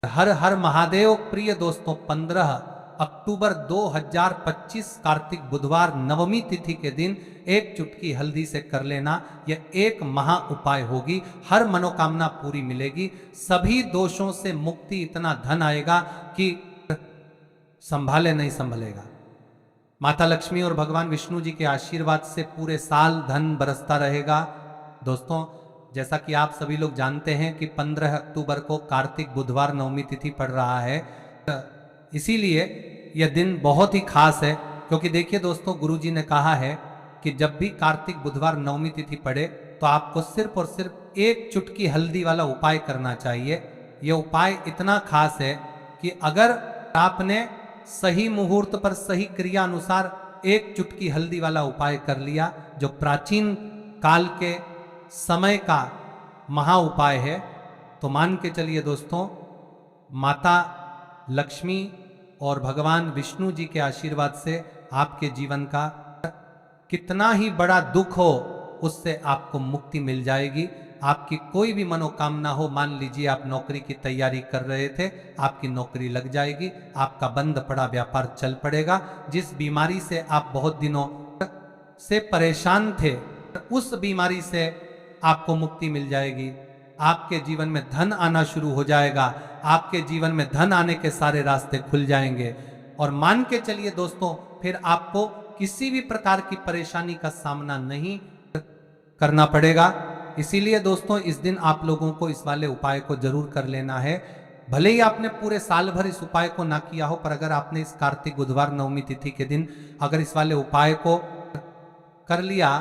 हर हर महादेव। प्रिय दोस्तों, 15 अक्टूबर 2025 कार्तिक बुधवार नवमी तिथि के दिन एक चुटकी हल्दी से कर लेना, यह एक महा उपाय होगी। हर मनोकामना पूरी मिलेगी, सभी दोषों से मुक्ति, इतना धन आएगा कि संभाले नहीं संभलेगा। माता लक्ष्मी और भगवान विष्णु जी के आशीर्वाद से पूरे साल धन बरसता रहेगा। दोस्तों, जैसा कि आप सभी लोग जानते हैं कि 15 अक्टूबर को कार्तिक बुधवार नवमी तिथि पड़ रहा है, इसीलिए यह दिन बहुत ही खास है। क्योंकि देखिए दोस्तों, गुरु जी ने कहा है कि जब भी कार्तिक बुधवार नवमी तिथि पड़े तो आपको सिर्फ और सिर्फ एक चुटकी हल्दी वाला उपाय करना चाहिए। यह उपाय इतना खास है कि अगर आपने सही मुहूर्त पर सही क्रिया अनुसार एक चुटकी हल्दी वाला उपाय कर लिया, जो प्राचीन काल के समय का महा उपाय है, तो मान के चलिए दोस्तों, माता लक्ष्मी और भगवान विष्णु जी के आशीर्वाद से आपके जीवन का कितना ही बड़ा दुख हो, उससे आपको मुक्ति मिल जाएगी। आपकी कोई भी मनोकामना हो, मान लीजिए आप नौकरी की तैयारी कर रहे थे, आपकी नौकरी लग जाएगी, आपका बंद पड़ा व्यापार चल पड़ेगा। जिस बीमारी से आप बहुत दिनों से परेशान थे, उस बीमारी से आपको मुक्ति मिल जाएगी। आपके जीवन में धन आना शुरू हो जाएगा, आपके जीवन में धन आने के सारे रास्ते खुल जाएंगे। और मान के चलिए दोस्तों, फिर आपको किसी भी प्रकार की परेशानी का सामना नहीं करना पड़ेगा। इसीलिए दोस्तों, इस दिन आप लोगों को इस वाले उपाय को जरूर कर लेना है। भले ही आपने पूरे साल भर इस उपाय को ना किया हो, पर अगर आपने इस कार्तिक बुधवार नवमी तिथि के दिन अगर इस वाले उपाय को कर लिया,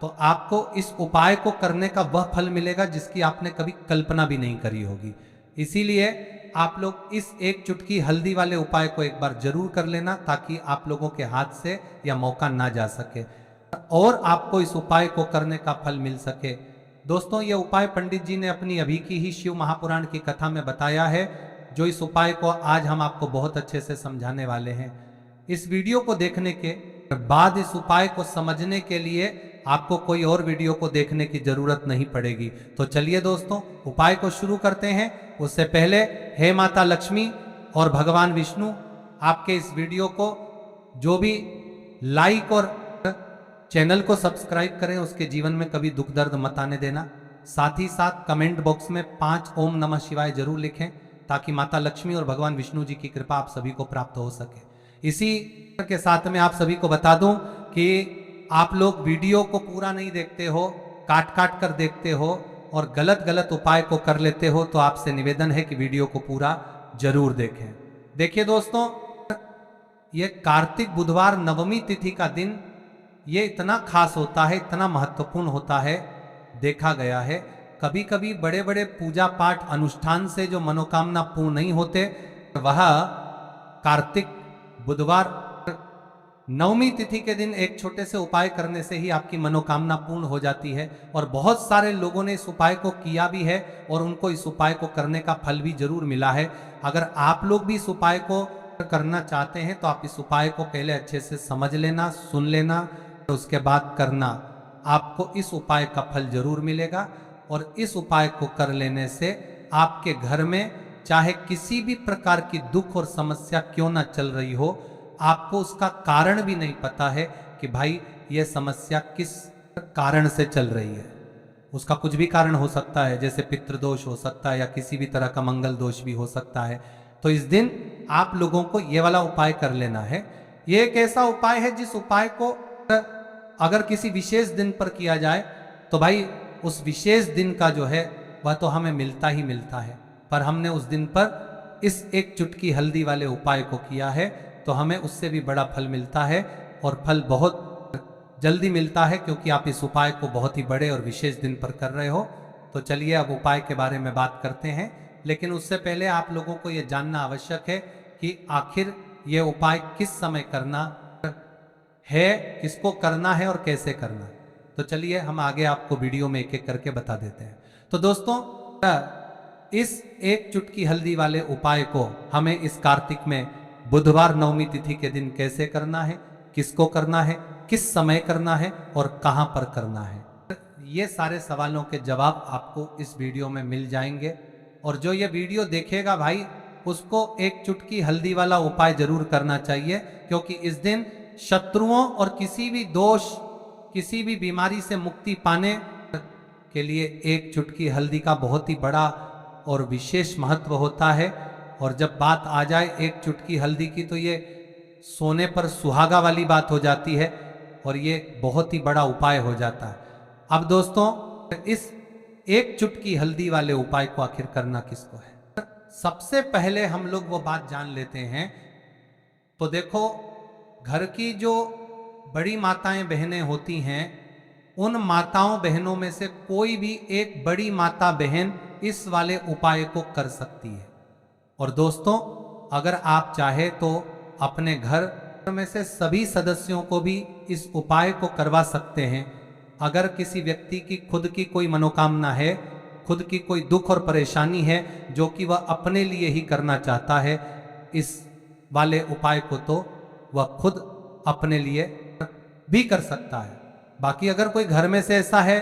तो आपको इस उपाय को करने का वह फल मिलेगा जिसकी आपने कभी कल्पना भी नहीं करी होगी। इसीलिए आप लोग इस एक चुटकी हल्दी वाले उपाय को एक बार जरूर कर लेना, ताकि आप लोगों के हाथ से यह मौका ना जा सके और आपको इस उपाय को करने का फल मिल सके। दोस्तों, यह उपाय पंडित जी ने अपनी अभी की ही शिव महापुराण की कथा में बताया है, जो इस उपाय को आज हम आपको बहुत अच्छे से समझाने वाले हैं। इस वीडियो को देखने के बाद इस उपाय को समझने के लिए आपको कोई और वीडियो को देखने की जरूरत नहीं पड़ेगी। तो चलिए दोस्तों, उपाय को शुरू करते हैं। उससे पहले, हे माता लक्ष्मी और भगवान विष्णु, आपके इस वीडियो को जो भी लाइक और चैनल को सब्सक्राइब करें, उसके जीवन में कभी दुख दर्द मत आने देना। साथ ही साथ कमेंट बॉक्स में 5 ओम नमः शिवाय जरूर लिखें, ताकि माता लक्ष्मी और भगवान विष्णु जी की कृपा आप सभी को प्राप्त हो सके। इसी के साथ में आप सभी को बता दूं कि आप लोग वीडियो को पूरा नहीं देखते हो, काट काट कर देखते हो और गलत गलत उपाय को कर लेते हो, तो आपसे निवेदन है कि वीडियो को पूरा जरूर देखें। देखिए दोस्तों, ये कार्तिक बुधवार नवमी तिथि का दिन ये इतना खास होता है, इतना महत्वपूर्ण होता है। देखा गया है कभी कभी बड़े बड़े पूजा पाठ अनुष्ठान से जो मनोकामना पूर्ण नहीं होते, वह कार्तिक बुधवार नवमी तिथि के दिन एक छोटे से उपाय करने से ही आपकी मनोकामना पूर्ण हो जाती है। और बहुत सारे लोगों ने इस उपाय को किया भी है और उनको इस उपाय को करने का फल भी जरूर मिला है। अगर आप लोग भी इस उपाय को करना चाहते हैं, तो आप इस उपाय को पहले अच्छे से समझ लेना, सुन लेना, तो उसके बाद करना। आपको इस उपाय का फल जरूर मिलेगा। और इस उपाय को कर लेने से आपके घर में चाहे किसी भी प्रकार की दुख और समस्या क्यों ना चल रही हो, आपको उसका कारण भी नहीं पता है कि भाई ये समस्या किस कारण से चल रही है। उसका कुछ भी कारण हो सकता है, जैसे पितृदोष हो सकता है या किसी भी तरह का मंगल दोष भी हो सकता है। तो इस दिन आप लोगों को ये वाला उपाय कर लेना है। ये एक ऐसा उपाय है जिस उपाय को अगर किसी विशेष दिन पर किया जाए, तो भाई उस विशेष दिन का जो है वह तो हमें मिलता ही मिलता है। पर हमने उस दिन पर इस एक चुटकी हल्दी वाले उपाय को किया है, तो हमें उससे भी बड़ा फल मिलता है। और फल बहुत जल्दी मिलता है, क्योंकि आप इस उपाय को बहुत ही बड़े और विशेष दिन पर कर रहे हो। तो चलिए अब उपाय के बारे में बात करते हैं। लेकिन उससे पहले आप लोगों को यह जानना आवश्यक है कि आखिर ये उपाय किस समय करना है, किसको करना है और कैसे करना। तो चलिए हम आगे आपको वीडियो में एक एक करके बता देते हैं। तो दोस्तों, इस एक चुटकी हल्दी वाले उपाय को हमें इस कार्तिक में बुधवार नवमी तिथि के दिन कैसे करना है, किसको करना है, किस समय करना है और कहां पर करना है, ये सारे सवालों के जवाब आपको इस वीडियो में मिल जाएंगे। और जो ये वीडियो देखेगा भाई, उसको एक चुटकी हल्दी वाला उपाय जरूर करना चाहिए, क्योंकि इस दिन शत्रुओं और किसी भी दोष, किसी भी बीमारी से मुक्ति पाने के लिए एक चुटकी हल्दी का बहुत ही बड़ा और विशेष महत्व होता है। और जब बात आ जाए एक चुटकी हल्दी की, तो ये सोने पर सुहागा वाली बात हो जाती है और ये बहुत ही बड़ा उपाय हो जाता है। अब दोस्तों, इस एक चुटकी हल्दी वाले उपाय को आखिर करना किसको है? सबसे पहले हम लोग वो बात जान लेते हैं। तो देखो, घर की जो बड़ी माताएं बहनें होती हैं, उन माताओं बहनों में से कोई भी एक बड़ी माता बहन इस वाले उपाय को कर सकती है। और दोस्तों, अगर आप चाहे तो अपने घर में से सभी सदस्यों को भी इस उपाय को करवा सकते हैं। अगर किसी व्यक्ति की खुद की कोई मनोकामना है, खुद की कोई दुख और परेशानी है जो कि वह अपने लिए ही करना चाहता है, इस वाले उपाय को तो वह खुद अपने लिए भी कर सकता है। बाकी अगर कोई घर में से ऐसा है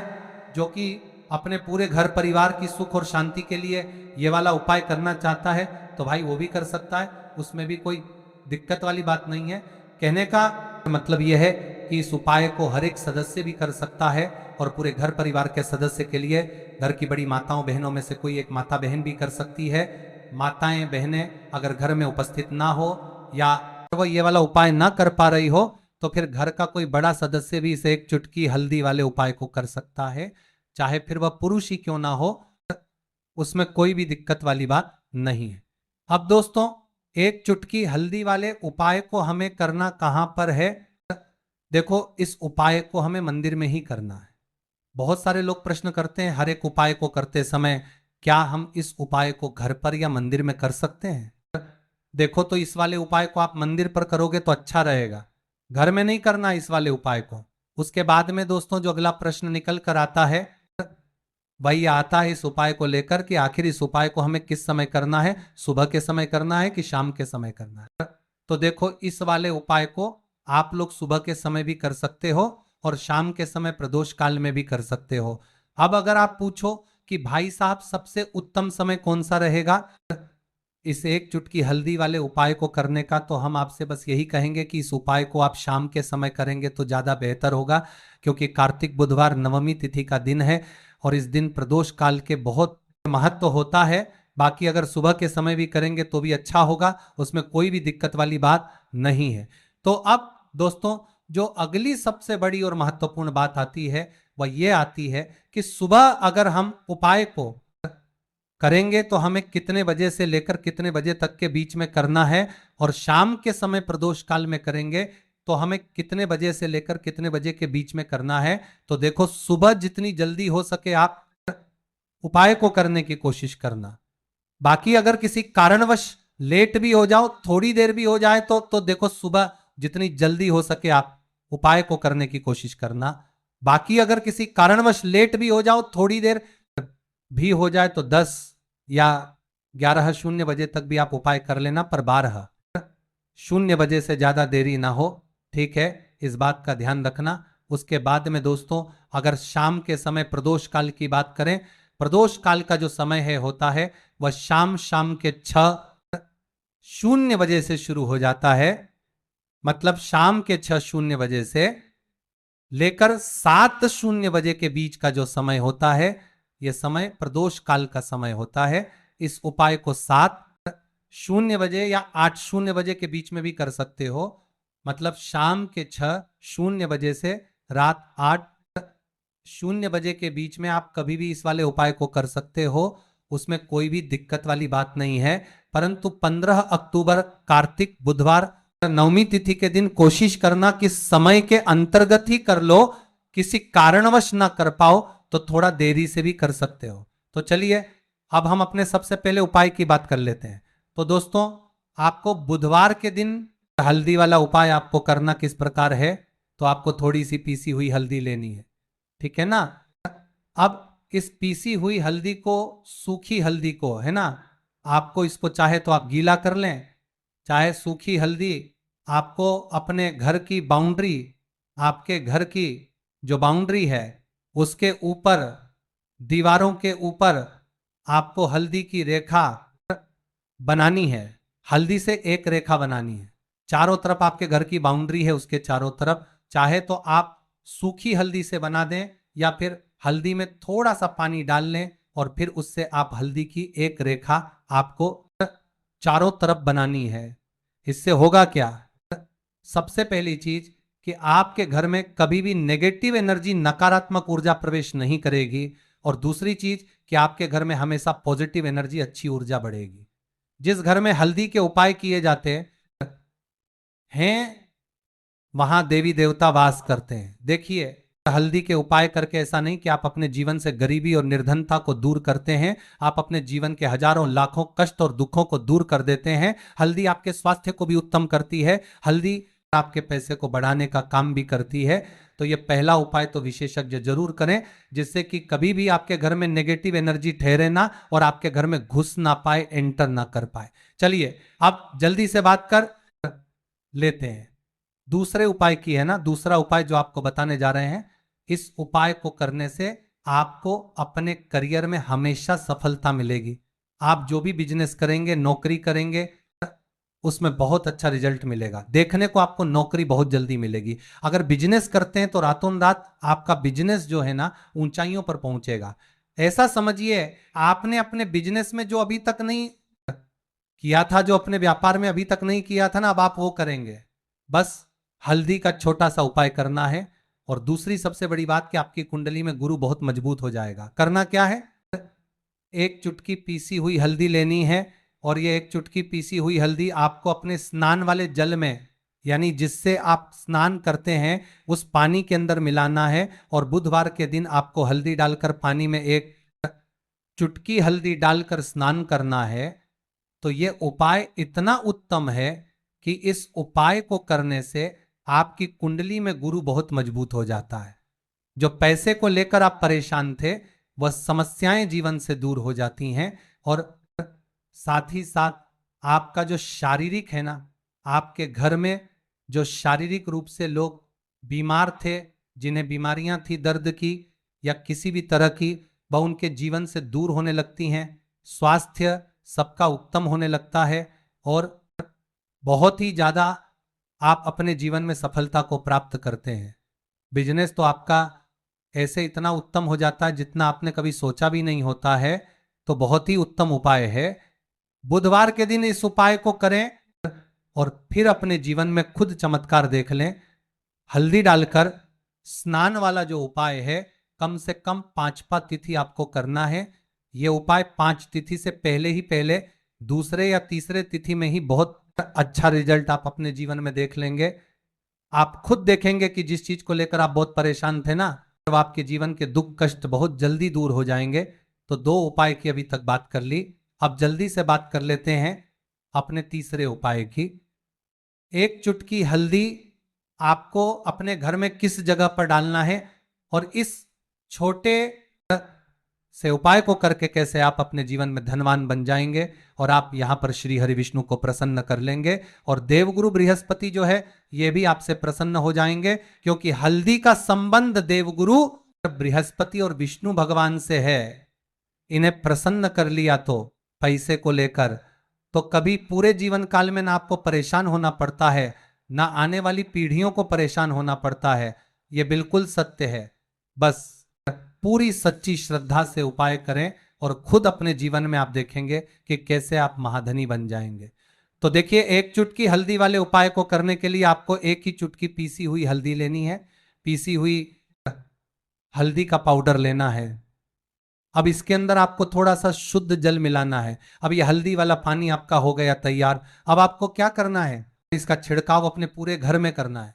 जो कि अपने पूरे घर परिवार की सुख और शांति के लिए ये वाला उपाय करना चाहता है, तो भाई वो भी कर सकता है, उसमें भी कोई दिक्कत वाली बात नहीं है। कहने का मतलब यह है कि इस उपाय को हर एक सदस्य भी कर सकता है और पूरे घर परिवार के सदस्य के लिए घर की बड़ी माताओं बहनों में से कोई एक माता बहन भी कर सकती है। माताएं बहनें अगर घर में उपस्थित ना हो या वो ये वाला उपाय ना कर पा रही हो, तो फिर घर का कोई बड़ा सदस्य भी इसे एक चुटकी हल्दी वाले उपाय को कर सकता है, चाहे फिर वह पुरुष ही क्यों ना हो, उसमें कोई भी दिक्कत वाली बात नहीं है। अब दोस्तों, एक चुटकी हल्दी वाले उपाय को हमें करना कहां पर है? देखो, इस उपाय को हमें मंदिर में ही करना है। बहुत सारे लोग प्रश्न करते हैं, हर एक उपाय को करते समय क्या हम इस उपाय को घर पर या मंदिर में कर सकते हैं? देखो, तो इस वाले उपाय को आप मंदिर पर करोगे तो अच्छा रहेगा, घर में नहीं करना इस वाले उपाय को। उसके बाद में दोस्तों, जो अगला प्रश्न निकल कर आता है वही आता है इस उपाय को लेकर कि आखिर इस उपाय को हमें किस समय करना है, सुबह के समय करना है कि शाम के समय करना है? तो देखो, इस वाले उपाय को आप लोग सुबह के समय भी कर सकते हो और शाम के समय प्रदोष काल में भी कर सकते हो। अब अगर आप पूछो कि भाई साहब सबसे उत्तम समय कौन सा रहेगा इस एक चुटकी हल्दी वाले उपाय को करने का, तो हम आपसे बस यही कहेंगे कि इस उपाय को आप शाम के समय करेंगे तो ज्यादा बेहतर होगा, क्योंकि कार्तिक बुधवार नवमी तिथि का दिन है और इस दिन प्रदोष काल के बहुत महत्व होता है। बाकी अगर सुबह के समय भी करेंगे तो भी अच्छा होगा, उसमें कोई भी दिक्कत वाली बात नहीं है। तो अब दोस्तों, जो अगली सबसे बड़ी और महत्वपूर्ण बात आती है वह ये आती है कि सुबह अगर हम उपाय को करेंगे तो हमें कितने बजे से लेकर कितने बजे तक के बीच में करना है, और शाम के समय प्रदोष काल में करेंगे तो हमें कितने बजे से लेकर कितने बजे के बीच में करना है। तो देखो, सुबह जितनी जल्दी हो सके आप उपाय को करने की कोशिश करना। बाकी अगर किसी कारणवश लेट भी हो जाओ, थोड़ी देर भी हो जाए, तो देखो, सुबह जितनी जल्दी हो सके आप उपाय को करने की कोशिश करना। बाकी अगर किसी कारणवश लेट भी हो जाओ, थोड़ी देर भी हो जाए, तो 10 या 11:00 बजे तक भी आप उपाय कर लेना, पर 12:00 बजे से ज्यादा देरी ना हो, ठीक है? इस बात का ध्यान रखना। उसके बाद में दोस्तों, अगर शाम के समय प्रदोष काल की बात करें, प्रदोष काल का जो समय है होता है वह शाम के 6:00 बजे से शुरू हो जाता है। मतलब शाम के 6:00 बजे से लेकर 7:00 बजे के बीच का जो समय होता है, यह समय प्रदोष काल का समय होता है। इस उपाय को 7:00 बजे या 8:00 बजे के बीच में भी कर सकते हो। मतलब शाम के 6:00 बजे से रात 8:00 बजे के बीच में आप कभी भी इस वाले उपाय को कर सकते हो, उसमें कोई भी दिक्कत वाली बात नहीं है। परंतु 15 अक्टूबर कार्तिक बुधवार नवमी तिथि के दिन कोशिश करना कि समय के अंतर्गत ही कर लो, किसी कारणवश ना कर पाओ तो थोड़ा देरी से भी कर सकते हो। तो चलिए, अब हम अपने सबसे पहले उपाय की बात कर लेते हैं। तो दोस्तों, आपको बुधवार के दिन हल्दी वाला उपाय आपको करना किस प्रकार है? तो आपको थोड़ी सी पीसी हुई हल्दी लेनी है, ठीक है ना? अब इस पीसी हुई हल्दी को, सूखी हल्दी को, है ना, आपको इसको चाहे तो आप गीला कर लें, चाहे सूखी हल्दी आपको अपने घर की बाउंड्री, आपके घर की जो बाउंड्री है उसके ऊपर, दीवारों के ऊपर आपको हल्दी की रेखा बनानी है। हल्दी से एक रेखा बनानी है, चारों तरफ आपके घर की बाउंड्री है उसके चारों तरफ। चाहे तो आप सूखी हल्दी से बना दें या फिर हल्दी में थोड़ा सा पानी डाल लें और फिर उससे आप हल्दी की एक रेखा आपको चारों तरफ बनानी है। इससे होगा क्या? सबसे पहली चीज कि आपके घर में कभी भी नेगेटिव एनर्जी, नकारात्मक ऊर्जा प्रवेश नहीं करेगी। और दूसरी चीज कि आपके घर में हमेशा पॉजिटिव एनर्जी, अच्छी ऊर्जा बढ़ेगी। जिस घर में हल्दी के उपाय किए जाते हैं वहां देवी देवता वास करते हैं। देखिए, हल्दी के उपाय करके ऐसा नहीं कि आप अपने जीवन से गरीबी और निर्धनता को दूर करते हैं, आप अपने जीवन के हजारों लाखों कष्ट और दुखों को दूर कर देते हैं। हल्दी आपके स्वास्थ्य को भी उत्तम करती है, हल्दी आपके पैसे को बढ़ाने का काम भी करती है। तो ये पहला उपाय तो विशेषज्ञ जरूर करें, जिससे कि कभी भी आपके घर में नेगेटिव एनर्जी ठहरे ना और आपके घर में घुस ना पाए, एंटर ना कर पाए। चलिए अब जल्दी से बात कर लेते हैं दूसरे उपाय की, है ना। दूसरा उपाय जो आपको बताने जा रहे हैं, इस उपाय को करने से आपको अपने करियर में हमेशा सफलता मिलेगी। आप जो भी बिजनेस करेंगे, नौकरी करेंगे, उसमें बहुत अच्छा रिजल्ट मिलेगा। देखने को आपको नौकरी बहुत जल्दी मिलेगी। अगर बिजनेस करते हैं तो रातों रात आपका बिजनेस जो है ना ऊंचाइयों पर पहुंचेगा। ऐसा समझिए, आपने अपने बिजनेस में जो अभी तक नहीं किया था, जो अपने व्यापार में अभी तक नहीं किया था ना, अब आप वो करेंगे। बस हल्दी का छोटा सा उपाय करना है। और दूसरी सबसे बड़ी बात कि आपकी कुंडली में गुरु बहुत मजबूत हो जाएगा। करना क्या है? एक चुटकी पीसी हुई हल्दी लेनी है और ये एक चुटकी पीसी हुई हल्दी आपको अपने स्नान वाले जल में, यानी जिससे आप स्नान करते हैं, उस पानी के अंदर मिलाना है। और बुधवार के दिन आपको हल्दी डालकर पानी में एक चुटकी हल्दी डालकर स्नान करना है। तो ये उपाय इतना उत्तम है कि इस उपाय को करने से आपकी कुंडली में गुरु बहुत मजबूत हो जाता है। जो पैसे को लेकर आप परेशान थे, वह समस्याएं जीवन से दूर हो जाती हैं। और साथ ही साथ आपका जो शारीरिक है ना, आपके घर में जो शारीरिक रूप से लोग बीमार थे, जिन्हें बीमारियां थी दर्द की या किसी भी तरह की, वह उनके जीवन से दूर होने लगती हैं। स्वास्थ्य सबका उत्तम होने लगता है और बहुत ही ज्यादा आप अपने जीवन में सफलता को प्राप्त करते हैं। बिजनेस तो आपका ऐसे इतना उत्तम हो जाता है जितना आपने कभी सोचा भी नहीं होता है। तो बहुत ही उत्तम उपाय है। बुधवार के दिन इस उपाय को करें और फिर अपने जीवन में खुद चमत्कार देख लें। हल्दी डालकर स्नान वाला जो उपाय है, कम से कम 5वां तिथि आपको करना है। यह उपाय 5 तिथि से पहले ही पहले, दूसरे या तीसरे तिथि में ही बहुत अच्छा रिजल्ट आप अपने जीवन में देख लेंगे। आप खुद देखेंगे कि जिस चीज को लेकर आप बहुत परेशान थे ना, जब आपके जीवन के दुख कष्ट बहुत जल्दी दूर हो जाएंगे। तो 2 उपाय की अभी तक बात कर ली, अब जल्दी से बात कर लेते हैं अपने तीसरे उपाय की। एक चुटकी हल्दी आपको अपने घर में किस जगह पर डालना है और इस छोटे से उपाय को करके कैसे आप अपने जीवन में धनवान बन जाएंगे और आप यहां पर श्री हरि विष्णु को प्रसन्न कर लेंगे। और देवगुरु बृहस्पति जो है ये भी आपसे प्रसन्न हो जाएंगे, क्योंकि हल्दी का संबंध देवगुरु बृहस्पति और विष्णु भगवान से है। इन्हें प्रसन्न कर लिया तो पैसे को लेकर तो कभी पूरे जीवन काल में ना आपको परेशान होना पड़ता है, ना आने वाली पीढ़ियों को परेशान होना पड़ता है। यह बिल्कुल सत्य है। बस पूरी सच्ची श्रद्धा से उपाय करें और खुद अपने जीवन में आप देखेंगे कि कैसे आप महाधनी बन जाएंगे। तो देखिए, एक चुटकी हल्दी वाले उपाय को करने के लिए आपको एक ही चुटकी पीसी हुई हल्दी लेनी है। पीसी हुई हल्दी का पाउडर लेना है। अब इसके अंदर आपको थोड़ा सा शुद्ध जल मिलाना है। अब ये हल्दी वाला पानी आपका हो गया तैयार। अब आपको क्या करना है? इसका छिड़काव अपने पूरे घर में करना है।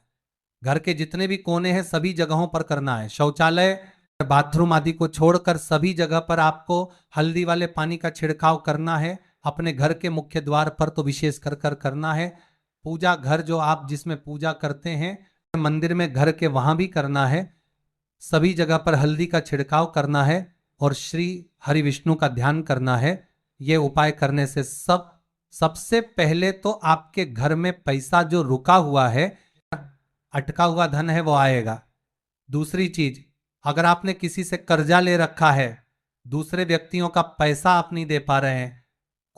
घर के जितने भी कोने हैं सभी जगहों पर करना है। शौचालय, बाथरूम आदि को छोड़कर सभी जगह पर आपको हल्दी वाले पानी का छिड़काव करना है। अपने घर के मुख्य द्वार पर तो विशेष कर करना है। पूजा घर जो आप जिसमें पूजा करते हैं, मंदिर में, घर के, वहां भी करना है। सभी जगह पर हल्दी का छिड़काव करना है और श्री हरि विष्णु का ध्यान करना है। यह उपाय करने से सबसे पहले तो आपके घर में पैसा जो रुका हुआ है, अटका हुआ धन है, वो आएगा। दूसरी चीज, अगर आपने किसी से कर्जा ले रखा है दूसरे व्यक्तियों का पैसा आप नहीं दे पा रहे हैं,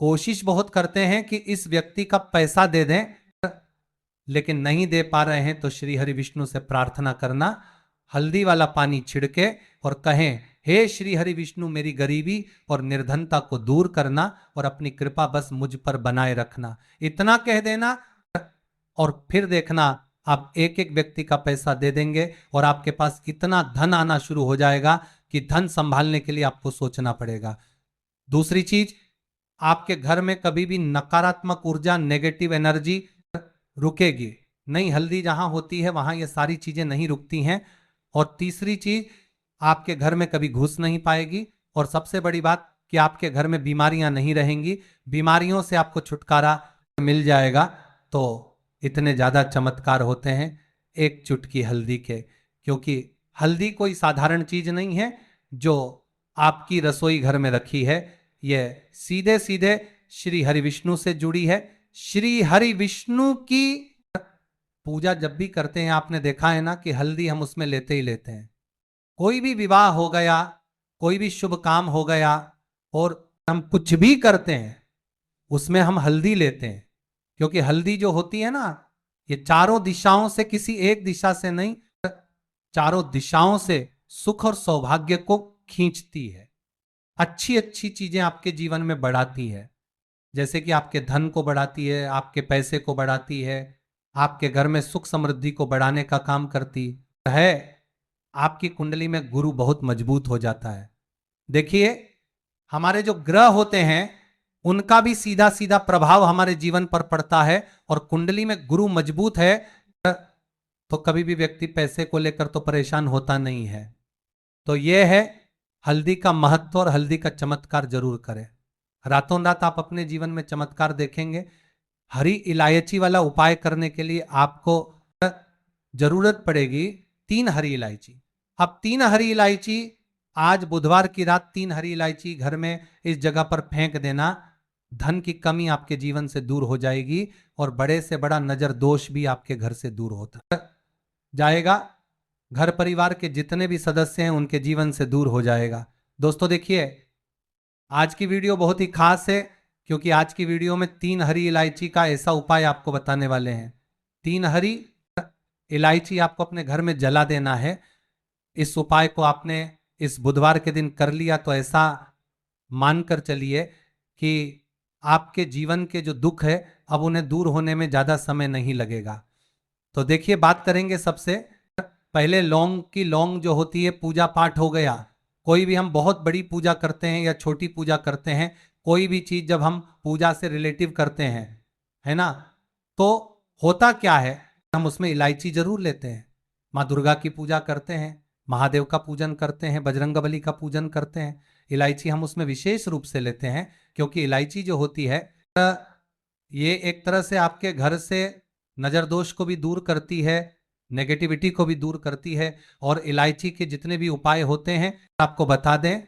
कोशिश बहुत करते हैं कि इस व्यक्ति का पैसा दे दें, लेकिन नहीं दे पा रहे हैं, तो श्री हरि विष्णु से प्रार्थना करना, हल्दी वाला पानी छिड़के और कहें, हे श्री हरि विष्णु, मेरी गरीबी और निर्धनता को दूर करना और अपनी कृपा बस मुझ पर बनाए रखना। इतना कह देना और फिर देखना आप एक एक व्यक्ति का पैसा दे देंगे और आपके पास इतना धन आना शुरू हो जाएगा कि धन संभालने के लिए आपको सोचना पड़ेगा। दूसरी चीज, आपके घर में कभी भी नकारात्मक ऊर्जा, नेगेटिव एनर्जी रुकेगी नहीं। हल्दी जहां होती है वहां ये सारी चीजें नहीं रुकती हैं। और तीसरी चीज, आपके घर में कभी घुस नहीं पाएगी। और सबसे बड़ी बात कि आपके घर में बीमारियां नहीं रहेंगी, बीमारियों से आपको छुटकारा मिल जाएगा। तो इतने ज्यादा चमत्कार होते हैं एक चुटकी हल्दी के, क्योंकि हल्दी कोई साधारण चीज नहीं है जो आपकी रसोई घर में रखी है। यह सीधे सीधे श्री हरि विष्णु से जुड़ी है। श्री हरि विष्णु की पूजा जब भी करते हैं, आपने देखा है ना कि हल्दी हम उसमें लेते ही लेते हैं। कोई भी विवाह हो गया, कोई भी शुभ काम हो गया और हम कुछ भी करते हैं उसमें हम हल्दी लेते हैं, क्योंकि हल्दी जो होती है ना, ये चारों दिशाओं से, किसी एक दिशा से नहीं, चारों दिशाओं से सुख और सौभाग्य को खींचती है, अच्छी अच्छी चीजें आपके जीवन में बढ़ाती है। जैसे कि आपके धन को बढ़ाती है, आपके पैसे को बढ़ाती है, आपके घर में सुख समृद्धि को बढ़ाने का काम करती है। आपकी कुंडली में गुरु बहुत मजबूत हो जाता है। देखिए, हमारे जो ग्रह होते हैं उनका भी सीधा सीधा प्रभाव हमारे जीवन पर पड़ता है। और कुंडली में गुरु मजबूत है तो कभी भी व्यक्ति पैसे को लेकर तो परेशान होता नहीं है। तो यह है हल्दी का महत्व और हल्दी का चमत्कार जरूर करें। रातों रात आप अपने जीवन में चमत्कार देखेंगे। हरी इलायची वाला उपाय करने के लिए आपको जरूरत पड़ेगी 3 हरी इलायची। अब 3 हरी इलायची, आज बुधवार की रात 3 हरी इलायची घर में इस जगह पर फेंक देना। धन की कमी आपके जीवन से दूर हो जाएगी और बड़े से बड़ा नजर दोष भी आपके घर से दूर होता जाएगा। घर परिवार के जितने भी सदस्य हैं उनके जीवन से दूर हो जाएगा। दोस्तों देखिए, आज की वीडियो बहुत ही खास है, क्योंकि आज की वीडियो में 3 हरी इलायची का ऐसा उपाय आपको बताने वाले हैं। 3 हरी इलायची आपको अपने घर में जला देना है। इस उपाय को आपने इस बुधवार के दिन कर लिया तो ऐसा मानकर चलिए कि आपके जीवन के जो दुख है अब उन्हें दूर होने में ज्यादा समय नहीं लगेगा। तो देखिए, बात करेंगे सबसे पहले लौंग की। लौंग जो होती है, पूजा पाठ हो गया, कोई भी हम बहुत बड़ी पूजा करते हैं या छोटी पूजा करते हैं, कोई भी चीज जब हम पूजा से रिलेटिव करते हैं, है ना, तो होता क्या है, हम उसमें इलायची जरूर लेते हैं। माँ दुर्गा की पूजा करते हैं, महादेव का पूजन करते हैं, बजरंगबली का पूजन करते हैं, इलायची हम उसमें विशेष रूप से लेते हैं, क्योंकि इलायची जो होती है ये एक तरह से आपके घर से नजर दोष को भी दूर करती है, नेगेटिविटी को भी दूर करती है। और इलायची के जितने भी उपाय होते हैं आपको बता दें,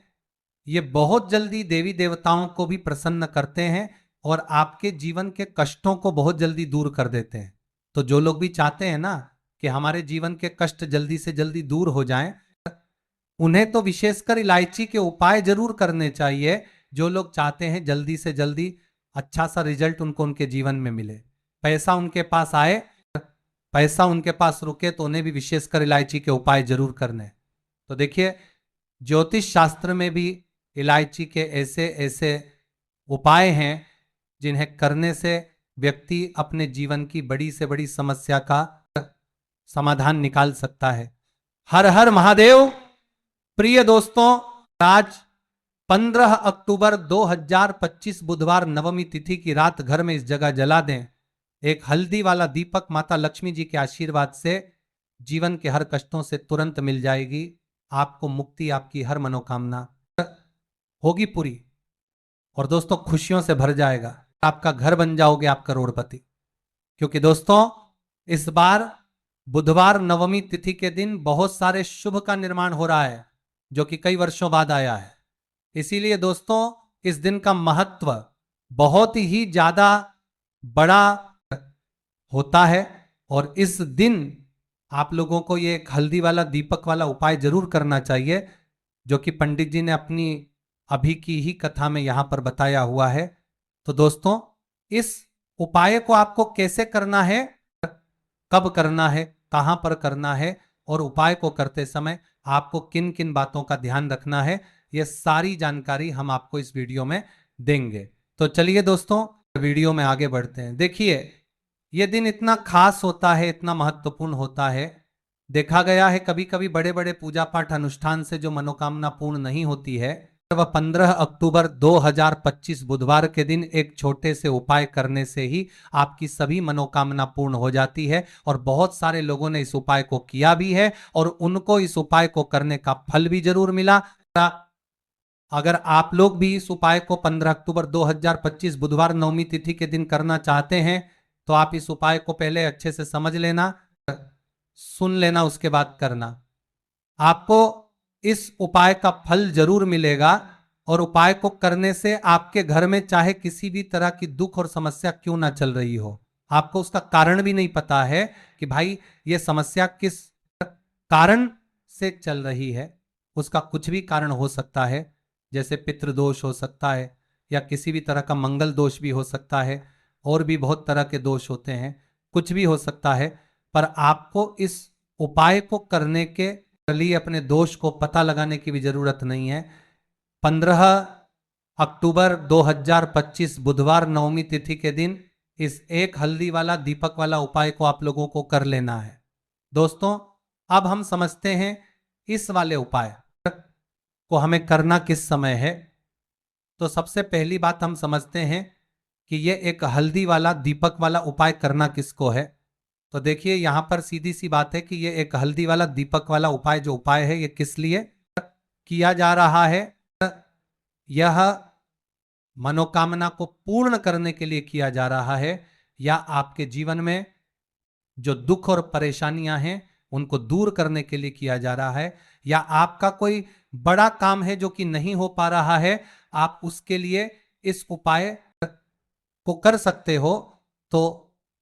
ये बहुत जल्दी देवी देवताओं को भी प्रसन्न करते हैं और आपके जीवन के कष्टों को बहुत जल्दी दूर कर देते हैं। तो जो लोग भी चाहते हैं ना कि हमारे जीवन के कष्ट जल्दी से जल्दी दूर हो जाएं, उन्हें तो विशेषकर इलायची के उपाय जरूर करने चाहिए। जो लोग चाहते हैं जल्दी से जल्दी अच्छा सा रिजल्ट उनको उनके जीवन में मिले, पैसा उनके पास आए, पैसा उनके पास रुके, तो उन्हें भी विशेषकर इलायची के उपाय जरूर करने। तो देखिए, ज्योतिष शास्त्र में भी इलायची के ऐसे ऐसे उपाय हैं जिन्हें करने से व्यक्ति अपने जीवन की बड़ी से बड़ी समस्या का समाधान निकाल सकता है। हर हर महादेव। प्रिय दोस्तों, आज 15 अक्टूबर 2025 बुधवार नवमी तिथि की रात घर में इस जगह जला दें एक हल्दी वाला दीपक। माता लक्ष्मी जी के आशीर्वाद से जीवन के हर कष्टों से तुरंत मिल जाएगी आपको मुक्ति, आपकी हर मनोकामना होगी पूरी और दोस्तों खुशियों से भर जाएगा। आपका घर बन जाओगे आप करोड़पति। क्योंकि दोस्तों इस बार बुधवार नवमी तिथि के दिन बहुत सारे शुभ का निर्माण हो रहा है, जो कि कई वर्षों बाद आया है। इसीलिए दोस्तों इस दिन का महत्व बहुत ही ज्यादा बड़ा होता है और इस दिन आप लोगों को ये एक हल्दी वाला दीपक वाला उपाय जरूर करना चाहिए, जो कि पंडित जी ने अपनी अभी की ही कथा में यहां पर बताया हुआ है। तो दोस्तों, इस उपाय को आपको कैसे करना है, कब करना है, कहां पर करना है और उपाय को करते समय आपको किन किन बातों का ध्यान रखना है, यह सारी जानकारी हम आपको इस वीडियो में देंगे। तो चलिए दोस्तों, वीडियो में आगे बढ़ते हैं। देखिए, यह दिन इतना खास होता है, इतना महत्वपूर्ण होता है। देखा गया है कभी कभी बड़े बड़े पूजा पाठ अनुष्ठान से जो मनोकामना पूर्ण नहीं होती है, वह 15 अक्टूबर 2025 बुधवार के दिन एक छोटे से उपाय करने से ही आपकी सभी मनोकामना पूर्ण हो जाती है। और बहुत सारे लोगों ने इस उपाय को किया भी है और उनको इस उपाय को करने का फल भी जरूर मिला। अगर आप लोग भी इस उपाय को 15 अक्टूबर 2025 बुधवार नवमी तिथि के दिन करना चाहते हैं, तो आप इस उपाय को पहले अच्छे से समझ लेना, सुन लेना, उसके बाद करना। आपको इस उपाय का फल जरूर मिलेगा और उपाय को करने से आपके घर में चाहे किसी भी तरह की दुख और समस्या क्यों ना चल रही हो, आपको उसका कारण भी नहीं पता है कि भाई ये समस्या किस कारण से चल रही है। उसका कुछ भी कारण हो सकता है, जैसे पितृदोष हो सकता है या किसी भी तरह का मंगल दोष भी हो सकता है, और भी बहुत तरह के दोष होते हैं, कुछ भी हो सकता है। पर आपको इस उपाय को करने के लिए अपने दोष को पता लगाने की भी जरूरत नहीं है। 15 अक्टूबर 2025 बुधवार नवमी तिथि के दिन इस एक हल्दी वाला दीपक वाला उपाय को आप लोगों को कर लेना है। दोस्तों, अब हम समझते हैं इस वाले उपाय को हमें करना किस समय है। तो सबसे पहली बात हम समझते हैं कि यह एक हल्दी वाला दीपक वाला उपाय करना किसको है। तो देखिए, यहां पर सीधी सी बात है कि यह एक हल्दी वाला दीपक वाला उपाय जो उपाय है, यह किस लिए किया जा रहा है। यह मनोकामना को पूर्ण करने के लिए किया जा रहा है, या आपके जीवन में जो दुख और परेशानियां हैं उनको दूर करने के लिए किया जा रहा है, या आपका कोई बड़ा काम है जो कि नहीं हो पा रहा है, आप उसके लिए इस उपाय को कर सकते हो। तो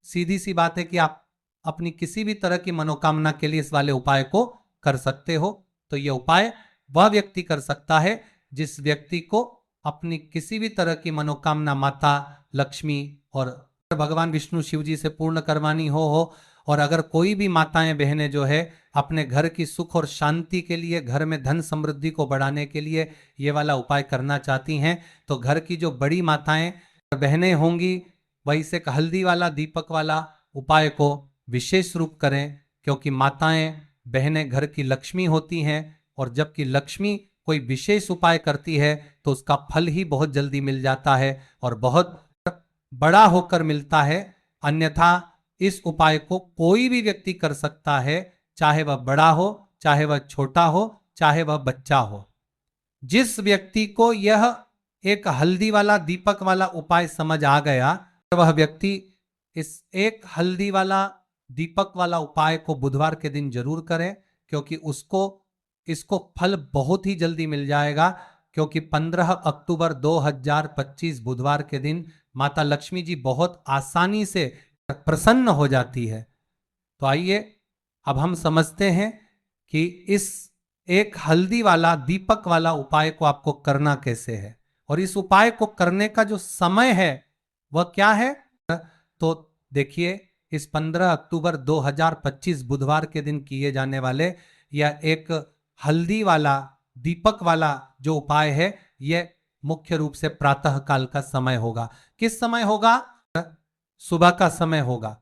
सीधी सी बात है कि आप अपनी किसी भी तरह की मनोकामना के लिए इस वाले उपाय को कर सकते हो। तो यह उपाय वह व्यक्ति कर सकता है जिस व्यक्ति को अपनी किसी भी तरह की मनोकामना माता लक्ष्मी और भगवान विष्णु शिव जी से पूर्ण करवानी हो। और अगर कोई भी माताएं बहनें जो है अपने घर की सुख और शांति के लिए, घर में धन समृद्धि को बढ़ाने के लिए ये वाला उपाय करना चाहती हैं, तो घर की जो बड़ी माताएं बहनें होंगी वही से हल्दी वाला दीपक वाला उपाय को विशेष रूप करें, क्योंकि माताएं बहनें घर की लक्ष्मी होती हैं, और जबकि लक्ष्मी कोई विशेष उपाय करती है तो उसका फल ही बहुत जल्दी मिल जाता है और बहुत बड़ा होकर मिलता है। अन्यथा इस उपाय को कोई भी व्यक्ति कर सकता है, चाहे वह बड़ा हो, चाहे वह छोटा हो, चाहे वह बच्चा हो। जिस व्यक्ति को यह एक हल्दी वाला दीपक वाला उपाय समझ आ गया, वह व्यक्ति इस एक हल्दी वाला दीपक वाला उपाय को बुधवार के दिन जरूर करें, क्योंकि इसको फल बहुत ही जल्दी मिल जाएगा। क्योंकि 15 अक्टूबर 2025 बुधवार के दिन माता लक्ष्मी जी बहुत आसानी से प्रसन्न हो जाती है। तो आइए अब हम समझते हैं कि इस एक हल्दी वाला दीपक वाला उपाय को आपको करना कैसे है, और इस उपाय को करने का जो समय है वह क्या है। तो देखिए, इस 15 अक्टूबर 2025 बुधवार के दिन किए जाने वाले यह एक हल्दी वाला दीपक वाला जो उपाय है, यह मुख्य रूप से प्रातः काल का समय होगा। किस समय होगा? सुबह का समय होगा।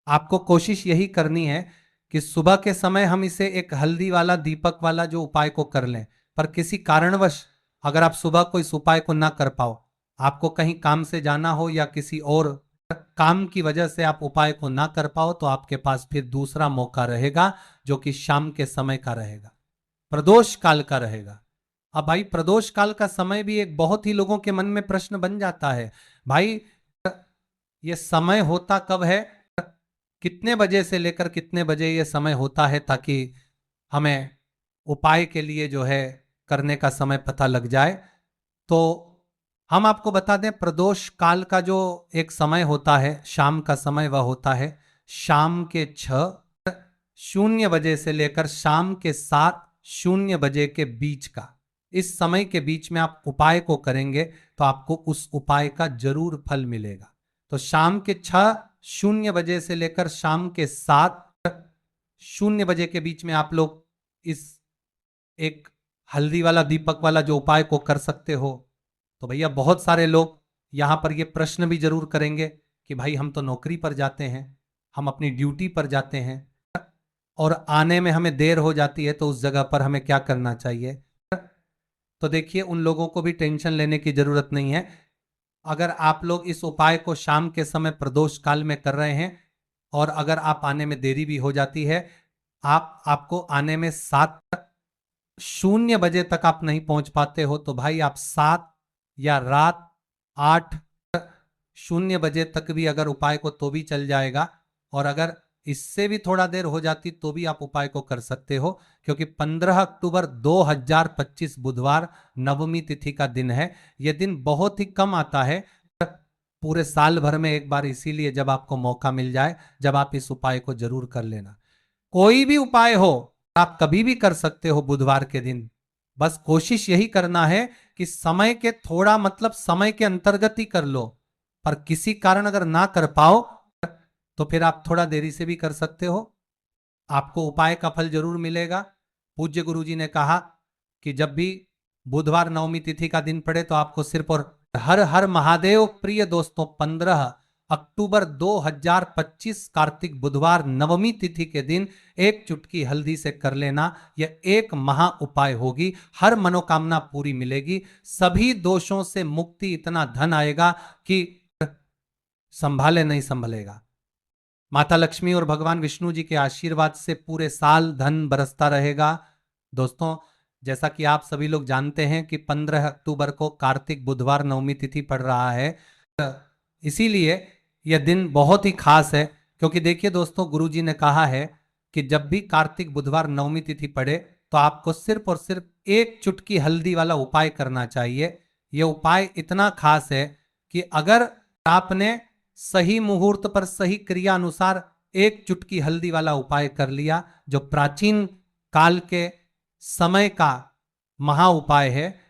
आपको कोशिश यही करनी है कि सुबह के समय हम इसे एक हल्दी वाला दीपक वाला जो उपाय को कर लें। पर किसी कारणवश अगर आप सुबह को इस उपाय को ना कर पाओ, आपको कहीं काम से जाना हो या किसी और काम की वजह से आप उपाय को ना कर पाओ, तो आपके पास फिर दूसरा मौका रहेगा जो कि शाम के समय का रहेगा, प्रदोष काल का रहेगा। अब भाई, प्रदोष काल का समय भी एक बहुत ही लोगों के मन में प्रश्न बन जाता है, भाई ये समय होता कब है, कितने बजे से लेकर कितने बजे ये समय होता है, ताकि हमें उपाय के लिए जो है करने का समय पता लग जाए। तो हम आपको बता दें, प्रदोष काल का जो एक समय होता है, शाम का समय, वह होता है शाम के 6:00 बजे से लेकर शाम के 7:00 बजे के बीच का। इस समय के बीच में आप उपाय को करेंगे तो आपको उस उपाय का जरूर फल मिलेगा। तो शाम के 6:00 से लेकर शाम के 7:00 के बीच में आप लोग इस एक हल्दी वाला दीपक वाला जो उपाय को कर सकते हो। तो भैया बहुत सारे लोग यहां पर ये प्रश्न भी जरूर करेंगे कि भाई हम तो नौकरी पर जाते हैं, हम अपनी ड्यूटी पर जाते हैं और आने में हमें देर हो जाती है, तो उस जगह पर हमें क्या करना चाहिए। तो देखिए उन लोगों को भी टेंशन लेने की जरूरत नहीं है। अगर आप लोग इस उपाय को शाम के समय प्रदोष काल में कर रहे हैं और अगर आप आने में देरी भी हो जाती है, आपको आने में 7:00 तक आप नहीं पहुंच पाते हो, तो भाई आप 7 या रात 8:00 तक भी अगर उपाय को तो भी चल जाएगा। और अगर इससे भी थोड़ा देर हो जाती तो भी आप उपाय को कर सकते हो, क्योंकि 15 अक्टूबर 2025 बुधवार नवमी तिथि का दिन है। यह दिन बहुत ही कम आता है पूरे साल भर में एक बार, इसीलिए जब आपको मौका मिल जाए जब आप इस उपाय को जरूर कर लेना। कोई भी उपाय हो आप कभी भी कर सकते हो बुधवार के दिन। बस कोशिश यही करना है कि समय के थोड़ा मतलब समय के अंतर्गत ही कर लो, पर किसी कारण अगर ना कर पाओ तो फिर आप थोड़ा देरी से भी कर सकते हो, आपको उपाय का फल जरूर मिलेगा। पूज्य गुरुजी ने कहा कि जब भी बुधवार नवमी तिथि का दिन पड़े तो आपको सिर्फ और हर हर महादेव। प्रिय दोस्तों 15 अक्टूबर 2025 कार्तिक बुधवार नवमी तिथि के दिन एक चुटकी हल्दी से कर लेना, यह एक महा उपाय होगी। हर मनोकामना पूरी मिलेगी, सभी दोषों से मुक्ति, इतना धन आएगा कि संभाले नहीं संभलेगा। माता लक्ष्मी और भगवान विष्णु जी के आशीर्वाद से पूरे साल धन बरसता रहेगा। दोस्तों जैसा कि आप सभी लोग जानते हैं कि 15 अक्टूबर को कार्तिक बुधवार नवमी तिथि पड़ रहा है, इसीलिए यह दिन बहुत ही खास है। क्योंकि देखिए दोस्तों गुरुजी ने कहा है कि जब भी कार्तिक बुधवार नवमी तिथि पड़े तो आपको सिर्फ और सिर्फ एक चुटकी हल्दी वाला उपाय करना चाहिए। यह उपाय इतना खास है कि अगर आपने सही मुहूर्त पर सही क्रिया अनुसार एक चुटकी हल्दी वाला उपाय कर लिया, जो प्राचीन काल के समय का महा उपाय है,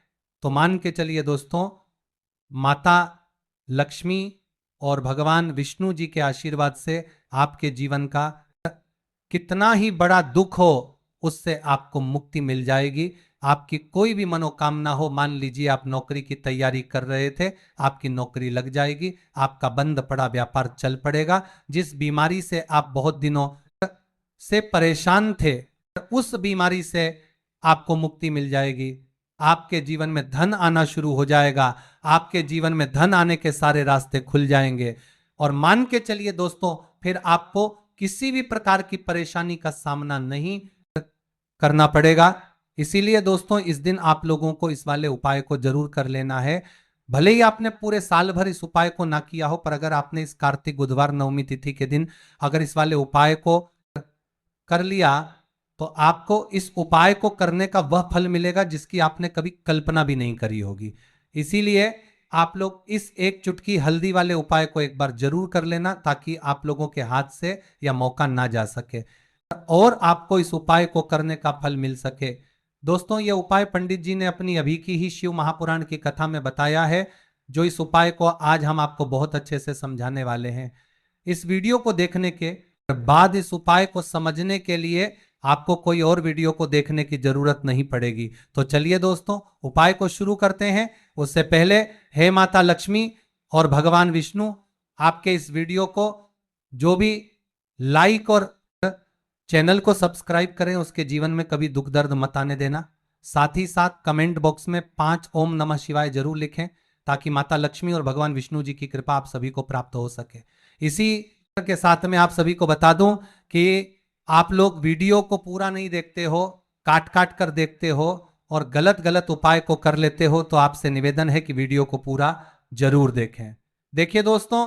तो मान के चलिए दोस्तों माता लक्ष्मी और भगवान विष्णु जी के आशीर्वाद से आपके जीवन का कितना ही बड़ा दुख हो उससे आपको मुक्ति मिल जाएगी। आपकी कोई भी मनोकामना हो, मान लीजिए आप नौकरी की तैयारी कर रहे थे, आपकी नौकरी लग जाएगी, आपका बंद पड़ा व्यापार चल पड़ेगा, जिस बीमारी से आप बहुत दिनों से परेशान थे उस बीमारी से आपको मुक्ति मिल जाएगी। आपके जीवन में धन आना शुरू हो जाएगा, आपके जीवन में धन आने के सारे रास्ते खुल जाएंगे। और मान के चलिए दोस्तों फिर आपको किसी भी प्रकार की परेशानी का सामना नहीं करना पड़ेगा। इसीलिए दोस्तों इस दिन आप लोगों को इस वाले उपाय को जरूर कर लेना है। भले ही आपने पूरे साल भर इस उपाय को ना किया हो, पर अगर आपने इस कार्तिक बुधवार नवमी तिथि के दिन अगर इस वाले उपाय को कर लिया तो आपको इस उपाय को करने का वह फल मिलेगा जिसकी आपने कभी कल्पना भी नहीं करी होगी। इसीलिए आप लोग इस एक चुटकी हल्दी वाले उपाय को एक बार जरूर कर लेना, ताकि आप लोगों के हाथ से यह मौका ना जा सके और आपको इस उपाय को करने का फल मिल सके। दोस्तों यह उपाय पंडित जी ने अपनी अभी की ही शिव महापुराण की कथा में बताया है, जो इस उपाय को आज हम आपको बहुत अच्छे से समझाने वाले हैं। इस वीडियो को देखने के बाद इस उपाय को समझने के लिए आपको कोई और वीडियो को देखने की जरूरत नहीं पड़ेगी। तो चलिए दोस्तों उपाय को शुरू करते हैं। उससे पहले हे माता लक्ष्मी और भगवान विष्णु, आपके इस वीडियो को जो भी लाइक और चैनल को सब्सक्राइब करें उसके जीवन में कभी दुख दर्द मत आने देना। साथ ही साथ कमेंट बॉक्स में 5 ओम नमः शिवाय जरूर लिखें, ताकि माता लक्ष्मी और भगवान विष्णु जी की कृपा आप सभी को प्राप्त हो सके। इसी के साथ में आप सभी को बता दूं कि आप लोग वीडियो को पूरा नहीं देखते हो, काट काट कर देखते हो और गलत गलत उपाय को कर लेते हो, तो आपसे निवेदन है कि वीडियो को पूरा जरूर देखें। देखिए दोस्तों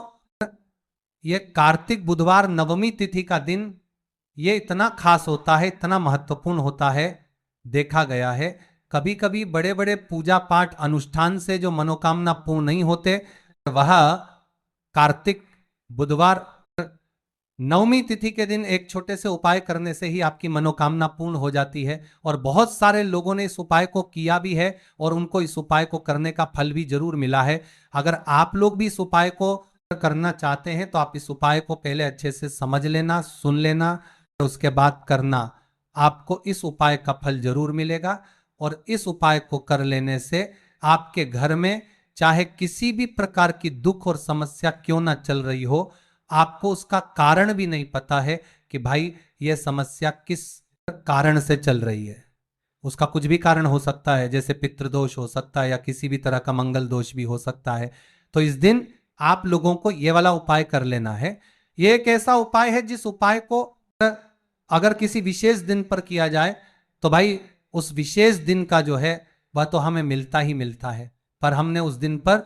यह कार्तिक बुधवार नवमी तिथि का दिन ये इतना खास होता है, इतना महत्वपूर्ण होता है, देखा गया है कभी कभी बड़े बड़े पूजा पाठ अनुष्ठान से जो मनोकामना पूर्ण नहीं होते, वह कार्तिक बुधवार नवमी तिथि के दिन एक छोटे से उपाय करने से ही आपकी मनोकामना पूर्ण हो जाती है और बहुत सारे लोगों ने इस उपाय को किया भी है और उनको इस उपाय को करने का फल भी जरूर मिला है। अगर आप लोग भी इस उपाय को करना चाहते हैं तो आप इस उपाय को पहले अच्छे से समझ लेना, सुन लेना और उसके बाद करना। आपको इस उपाय का फल जरूर मिलेगा और इस उपाय को कर लेने से आपके घर में चाहे किसी भी प्रकार की दुख और समस्या क्यों ना चल रही हो, आपको उसका कारण भी नहीं पता है कि भाई यह समस्या किस कारण से चल रही है। उसका कुछ भी कारण हो सकता है, जैसे पितृदोष हो सकता है या किसी भी तरह का मंगल दोष भी हो सकता है। तो इस दिन आप लोगों को यह वाला उपाय कर लेना है। यह एक ऐसा उपाय है जिस उपाय को अगर किसी विशेष दिन पर किया जाए तो भाई उस विशेष दिन का जो है वह तो हमें मिलता ही मिलता है, पर हमने उस दिन पर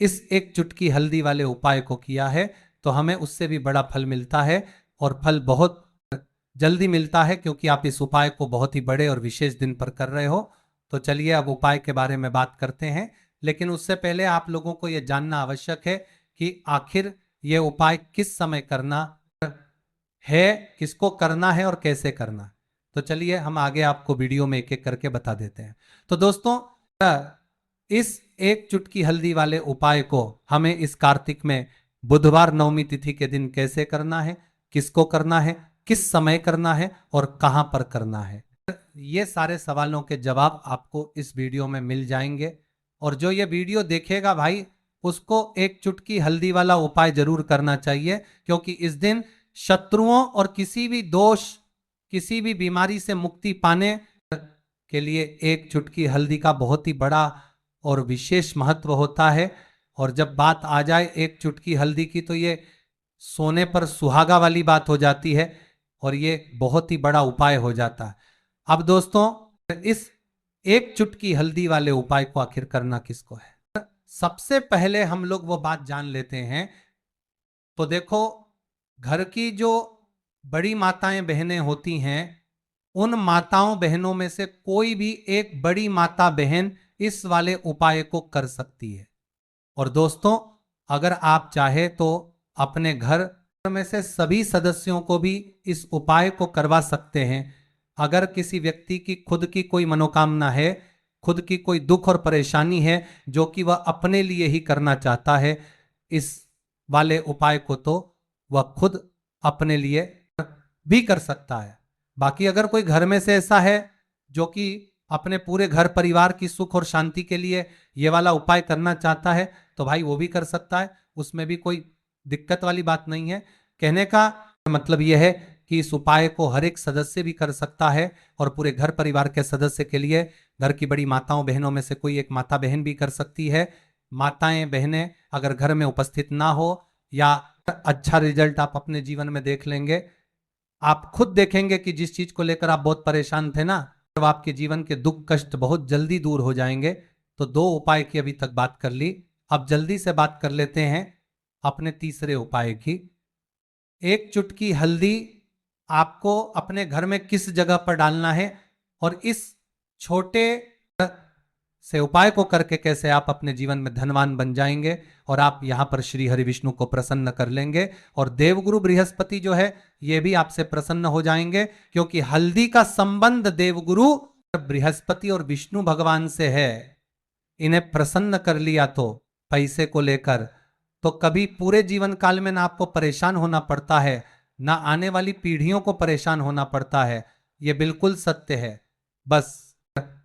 इस एक चुटकी हल्दी वाले उपाय को किया है तो हमें उससे भी बड़ा फल मिलता है और फल बहुत जल्दी मिलता है, क्योंकि आप इस उपाय को बहुत ही बड़े और विशेष दिन पर कर रहे हो। तो चलिए अब उपाय के बारे में बात करते हैं, लेकिन उससे पहले आप लोगों को यह जानना आवश्यक है कि आखिर यह उपाय किस समय करना है, किसको करना है और कैसे करना। तो चलिए हम आगे आपको वीडियो में एक एक करके बता देते हैं। तो दोस्तों, इस एक चुटकी हल्दी वाले उपाय को हमें इस कार्तिक में बुधवार नवमी तिथि के दिन कैसे करना है, किसको करना है, किस समय करना है और कहां पर करना है, ये सारे सवालों के जवाब आपको इस वीडियो में मिल जाएंगे। और जो ये वीडियो देखेगा भाई, उसको एक चुटकी हल्दी वाला उपाय जरूर करना चाहिए, क्योंकि इस दिन शत्रुओं और किसी भी दोष, किसी भी बीमारी से मुक्ति पाने के लिए एक चुटकी हल्दी का बहुत ही बड़ा और विशेष महत्व होता है। और जब बात आ जाए एक चुटकी हल्दी की तो ये सोने पर सुहागा वाली बात हो जाती है और ये बहुत ही बड़ा उपाय हो जाता है। अब दोस्तों, इस एक चुटकी हल्दी वाले उपाय को आखिर करना किसको है, सबसे पहले हम लोग वो बात जान लेते हैं। तो देखो, घर की जो बड़ी माताएं बहनें होती हैं, उन माताओं बहनों में से कोई भी एक बड़ी माता बहन इस वाले उपाय को कर सकती है। और दोस्तों, अगर आप चाहे तो अपने घर में से सभी सदस्यों को भी इस उपाय को करवा सकते हैं। अगर किसी व्यक्ति की खुद की कोई मनोकामना है, खुद की कोई दुख और परेशानी है जो कि वह अपने लिए ही करना चाहता है, इस वाले उपाय को तो वह खुद अपने लिए भी कर सकता है। बाकी अगर कोई घर में से ऐसा है जो कि अपने पूरे घर परिवार की सुख और शांति के लिए ये वाला उपाय करना चाहता है तो भाई वो भी कर सकता है, उसमें भी कोई दिक्कत वाली बात नहीं है। कहने का मतलब यह है कि इस उपाय को हर एक सदस्य भी कर सकता है और पूरे घर परिवार के सदस्य के लिए घर की बड़ी माताओं बहनों में से कोई एक माता बहन भी कर सकती है। माताएं बहनें अगर घर में उपस्थित ना हो, या अच्छा रिजल्ट आप अपने जीवन में देख लेंगे, आप खुद देखेंगे कि जिस चीज को लेकर आप बहुत परेशान थे ना, तो आपके जीवन के दुख कष्ट बहुत जल्दी दूर हो जाएंगे। तो दो उपाय की अभी तक बात कर ली, अब जल्दी से बात कर लेते हैं अपने तीसरे उपाय की। एक चुटकी हल्दी आपको अपने घर में किस जगह पर डालना है और इस छोटे से उपाय को करके कैसे आप अपने जीवन में धनवान बन जाएंगे और आप यहां पर श्री हरि विष्णु को प्रसन्न कर लेंगे। और देवगुरु बृहस्पति जो है ये भी आपसे प्रसन्न हो जाएंगे, क्योंकि हल्दी का संबंध देवगुरु बृहस्पति और विष्णु भगवान से है। इन्हें प्रसन्न कर लिया तो पैसे को लेकर तो कभी पूरे जीवन काल में ना आपको परेशान होना पड़ता है, ना आने वाली पीढ़ियों को परेशान होना पड़ता है। ये बिल्कुल सत्य है। बस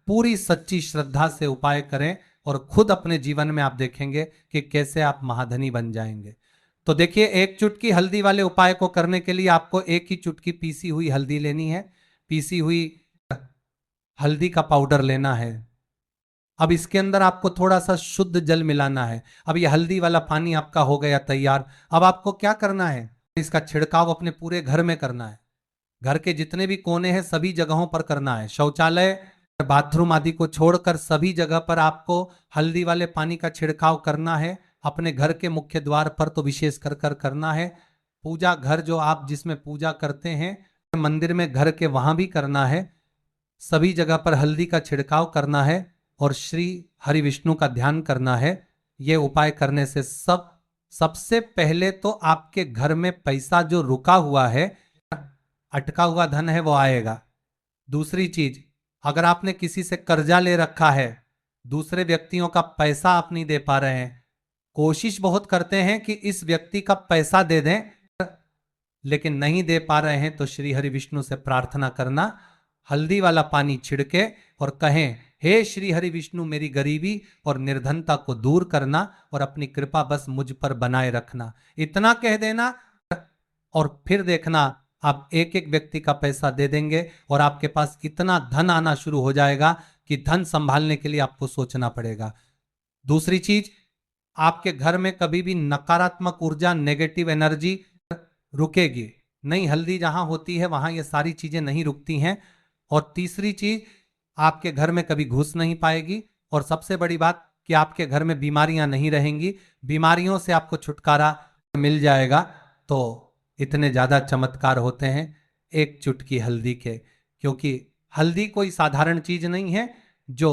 पूरी सच्ची श्रद्धा से उपाय करें और खुद अपने जीवन में आप देखेंगे कि कैसे आप महाधनी बन जाएंगे। तो देखिए, एक चुटकी हल्दी वाले उपाय को करने के लिए आपको एक ही चुटकी पीसी हुई हल्दी लेनी है, पीसी हुई हल्दी का पाउडर लेना है। अब इसके अंदर आपको थोड़ा सा शुद्ध जल मिलाना है। अब ये हल्दी वाला पानी आपका हो गया तैयार। अब आपको क्या करना है, इसका छिड़काव अपने पूरे घर में करना है। घर के जितने भी कोने हैं सभी जगहों पर करना है। शौचालय, बाथरूम आदि को छोड़कर सभी जगह पर आपको हल्दी वाले पानी का छिड़काव करना है। अपने घर के मुख्य द्वार पर तो विशेष कर करना है। पूजा घर जो आप जिसमें पूजा करते हैं, मंदिर में घर के वहां भी करना है। सभी जगह पर हल्दी का छिड़काव करना है और श्री हरि विष्णु का ध्यान करना है। यह उपाय करने से सब सबसे पहले तो आपके घर में पैसा जो रुका हुआ है, अटका हुआ धन है, वो आएगा। दूसरी चीज, अगर आपने किसी से कर्जा ले रखा है, दूसरे व्यक्तियों का पैसा आप नहीं दे पा रहे हैं, कोशिश बहुत करते हैं कि इस व्यक्ति का पैसा दे दें, लेकिन नहीं दे पा रहे हैं, तो श्री हरि विष्णु से प्रार्थना करना, हल्दी वाला पानी छिड़के और कहें, हे श्री हरि विष्णु, मेरी गरीबी और निर्धनता को दूर करना और अपनी कृपा बस मुझ पर बनाए रखना। इतना कह देना और फिर देखना, आप एक एक व्यक्ति का पैसा दे देंगे और आपके पास इतना धन आना शुरू हो जाएगा कि धन संभालने के लिए आपको सोचना पड़ेगा। दूसरी चीज, आपके घर में कभी भी नकारात्मक ऊर्जा, नेगेटिव एनर्जी रुकेगी नहीं। हल्दी जहां होती है वहां ये सारी चीजें नहीं रुकती हैं। और तीसरी चीज, आपके घर में कभी घुस नहीं पाएगी। और सबसे बड़ी बात कि आपके घर में बीमारियां नहीं रहेंगी, बीमारियों से आपको छुटकारा मिल जाएगा। तो इतने ज्यादा चमत्कार होते हैं एक चुटकी हल्दी के, क्योंकि हल्दी कोई साधारण चीज नहीं है जो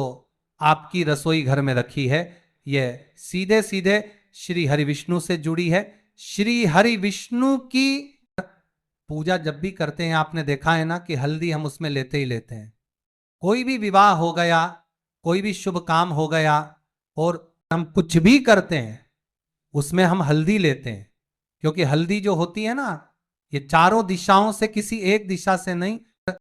आपकी रसोई घर में रखी है। यह सीधे सीधे श्री हरि विष्णु से जुड़ी है। श्री हरि विष्णु की पूजा जब भी करते हैं, आपने देखा है ना कि हल्दी हम उसमें लेते ही लेते हैं। कोई भी विवाह हो गया, कोई भी शुभ काम हो गया, और हम कुछ भी करते हैं उसमें हम हल्दी लेते हैं, क्योंकि हल्दी जो होती है ना, ये चारों दिशाओं से, किसी एक दिशा से नहीं,